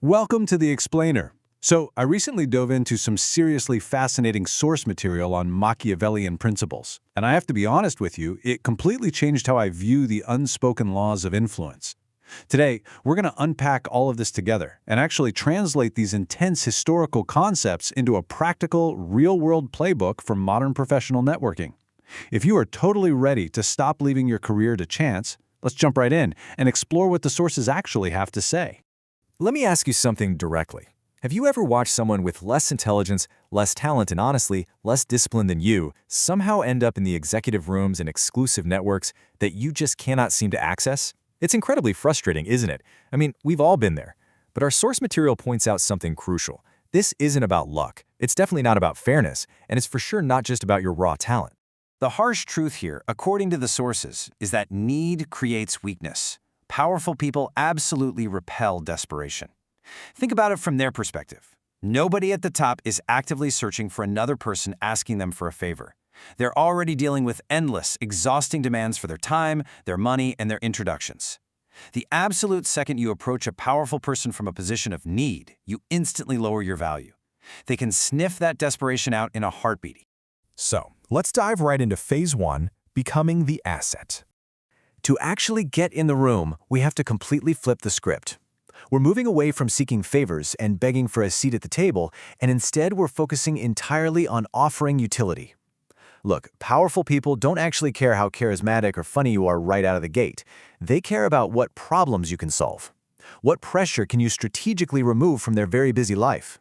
Welcome to The Explainer. So, I recently dove into some seriously fascinating source material on Machiavellian principles. And I have to be honest with you, it completely changed how I view the unspoken laws of influence. Today, we're going to unpack all of this together and actually translate these intense historical concepts into a practical, real-world playbook for modern professional networking. If you are totally ready to stop leaving your career to chance, let's jump right in and explore what the sources actually have to say. Let me ask you something directly. Have you ever watched someone with less intelligence, less talent, and honestly, less discipline than you somehow end up in the executive rooms and exclusive networks that you just cannot seem to access? It's incredibly frustrating, isn't it? I mean, we've all been there. But our source material points out something crucial. This isn't about luck. It's definitely not about fairness, and it's for sure not just about your raw talent. The harsh truth here, according to the sources, is that need creates weakness. Powerful people absolutely repel desperation. Think about it from their perspective. Nobody at the top is actively searching for another person asking them for a favor. They're already dealing with endless, exhausting demands for their time, their money, and their introductions. The absolute second you approach a powerful person from a position of need, you instantly lower your value. They can sniff that desperation out in a heartbeat. So, let's dive right into Phase 1, becoming the asset. To actually get in the room, we have to completely flip the script. We're moving away from seeking favors and begging for a seat at the table, and instead we're focusing entirely on offering utility. Look, powerful people don't actually care how charismatic or funny you are right out of the gate. They care about what problems you can solve. What pressure can you strategically remove from their very busy life?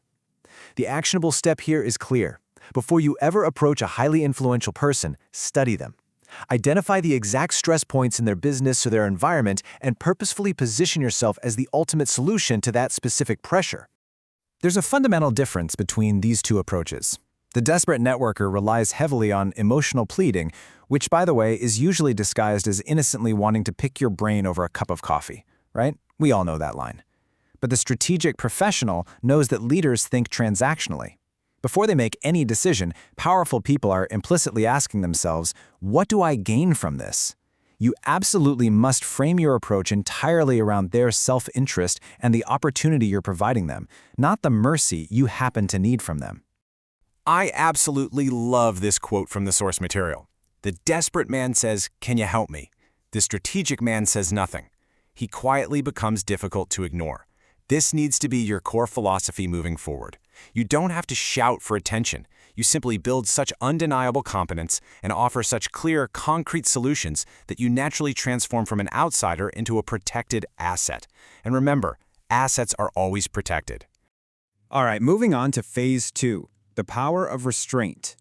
The actionable step here is clear. Before you ever approach a highly influential person, study them. Identify the exact stress points in their business or their environment and purposefully position yourself as the ultimate solution to that specific pressure. There's a fundamental difference between these two approaches. The desperate networker relies heavily on emotional pleading, which, by the way, is usually disguised as innocently wanting to pick your brain over a cup of coffee, right? We all know that line. But the strategic professional knows that leaders think transactionally. Before they make any decision, powerful people are implicitly asking themselves, what do I gain from this? You absolutely must frame your approach entirely around their self-interest and the opportunity you're providing them, not the mercy you happen to need from them. I absolutely love this quote from the source material. The desperate man says, "Can you help me?" The strategic man says nothing. He quietly becomes difficult to ignore. This needs to be your core philosophy moving forward. You don't have to shout for attention. You simply build such undeniable competence and offer such clear, concrete solutions that you naturally transform from an outsider into a protected asset. And remember, assets are always protected. All right, moving on to Phase 2, the power of restraint.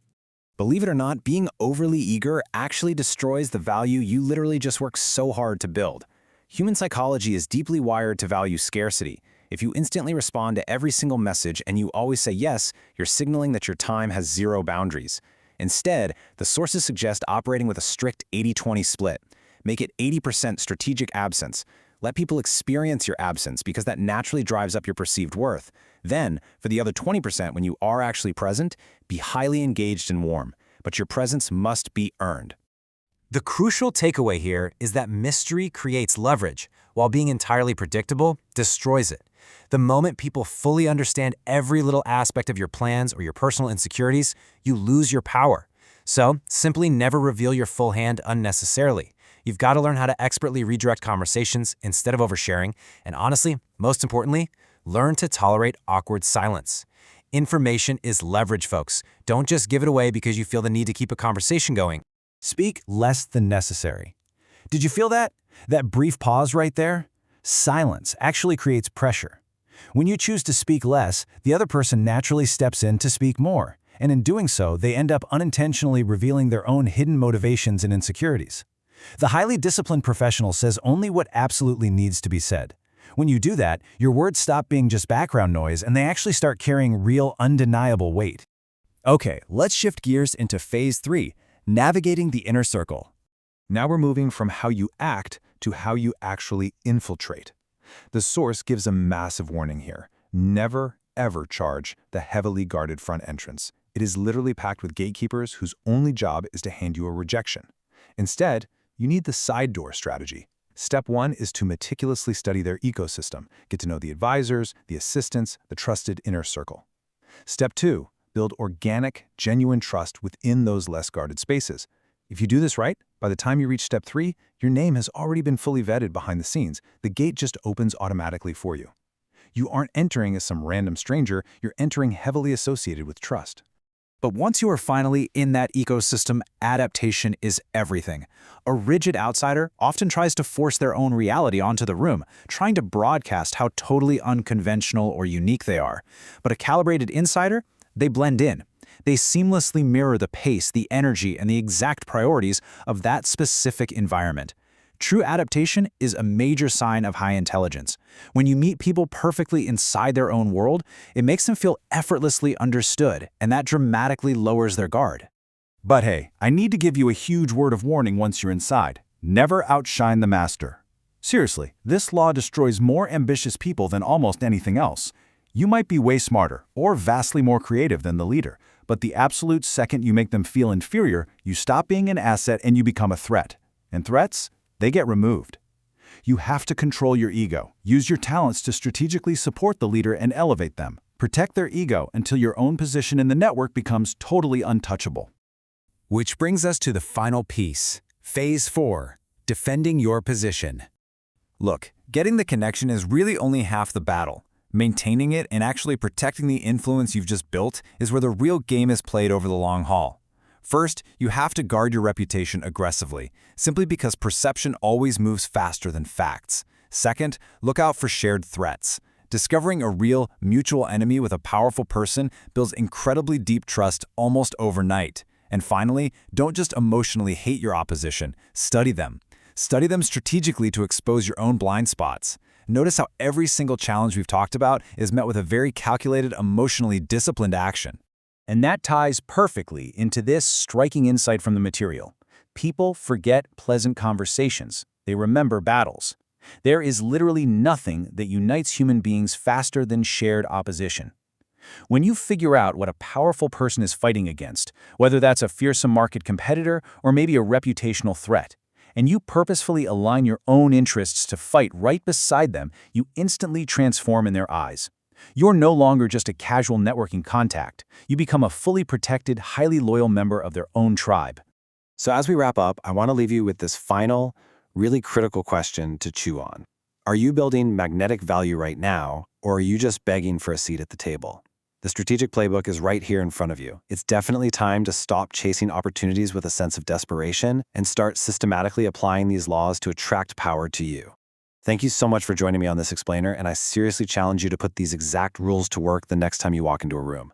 Believe it or not, being overly eager actually destroys the value you literally just worked so hard to build. Human psychology is deeply wired to value scarcity. If you instantly respond to every single message and you always say yes, you're signaling that your time has zero boundaries. Instead, the sources suggest operating with a strict 80-20 split. Make it 80% strategic absence. Let people experience your absence because that naturally drives up your perceived worth. Then, for the other 20% when you are actually present, be highly engaged and warm. But your presence must be earned. The crucial takeaway here is that mystery creates leverage, while being entirely predictable destroys it. The moment people fully understand every little aspect of your plans or your personal insecurities, you lose your power. So, simply never reveal your full hand unnecessarily. You've got to learn how to expertly redirect conversations instead of oversharing, and honestly, most importantly, learn to tolerate awkward silence. Information is leverage, folks. Don't just give it away because you feel the need to keep a conversation going. Speak less than necessary. Did you feel that? That brief pause right there? Silence actually creates pressure. When you choose to speak less, the other person naturally steps in to speak more, and in doing so, they end up unintentionally revealing their own hidden motivations and insecurities. The highly disciplined professional says only what absolutely needs to be said. When you do that, your words stop being just background noise and they actually start carrying real, undeniable weight. Okay, let's shift gears into Phase 3, navigating the inner circle. Now we're moving from how you act to how you actually infiltrate. The source gives a massive warning here. Never, ever charge the heavily guarded front entrance. It is literally packed with gatekeepers whose only job is to hand you a rejection. Instead, you need the side door strategy. Step 1 is to meticulously study their ecosystem, get to know the advisors, the assistants, the trusted inner circle. Step 2, build organic, genuine trust within those less guarded spaces. If you do this right, by the time you reach Step 3, your name has already been fully vetted behind the scenes. The gate just opens automatically for you. You aren't entering as some random stranger, you're entering heavily associated with trust. But once you are finally in that ecosystem, adaptation is everything. A rigid outsider often tries to force their own reality onto the room, trying to broadcast how totally unconventional or unique they are. But a calibrated insider, they blend in. They seamlessly mirror the pace, the energy, and the exact priorities of that specific environment. True adaptation is a major sign of high intelligence. When you meet people perfectly inside their own world, it makes them feel effortlessly understood, and that dramatically lowers their guard. But hey, I need to give you a huge word of warning once you're inside. Never outshine the master. Seriously, this law destroys more ambitious people than almost anything else. You might be way smarter or vastly more creative than the leader, but the absolute second you make them feel inferior, you stop being an asset and you become a threat. And threats? They get removed. You have to control your ego. Use your talents to strategically support the leader and elevate them. Protect their ego until your own position in the network becomes totally untouchable. Which brings us to the final piece, Phase 4, defending your position. Look, getting the connection is really only half the battle. Maintaining it and actually protecting the influence you've just built is where the real game is played over the long haul. First, you have to guard your reputation aggressively, simply because perception always moves faster than facts. Second, look out for shared threats. Discovering a real, mutual enemy with a powerful person builds incredibly deep trust almost overnight. And finally, don't just emotionally hate your opposition, study them. Study them strategically to expose your own blind spots. Notice how every single challenge we've talked about is met with a very calculated, emotionally disciplined action. And that ties perfectly into this striking insight from the material. People forget pleasant conversations. They remember battles. There is literally nothing that unites human beings faster than shared opposition. When you figure out what a powerful person is fighting against, whether that's a fearsome market competitor or maybe a reputational threat, and you purposefully align your own interests to fight right beside them, you instantly transform in their eyes. You're no longer just a casual networking contact. You become a fully protected, highly loyal member of their own tribe. So as we wrap up, I want to leave you with this final, really critical question to chew on. Are you building magnetic value right now, or are you just begging for a seat at the table? The strategic playbook is right here in front of you. It's definitely time to stop chasing opportunities with a sense of desperation and start systematically applying these laws to attract power to you. Thank you so much for joining me on this explainer, and I seriously challenge you to put these exact rules to work the next time you walk into a room.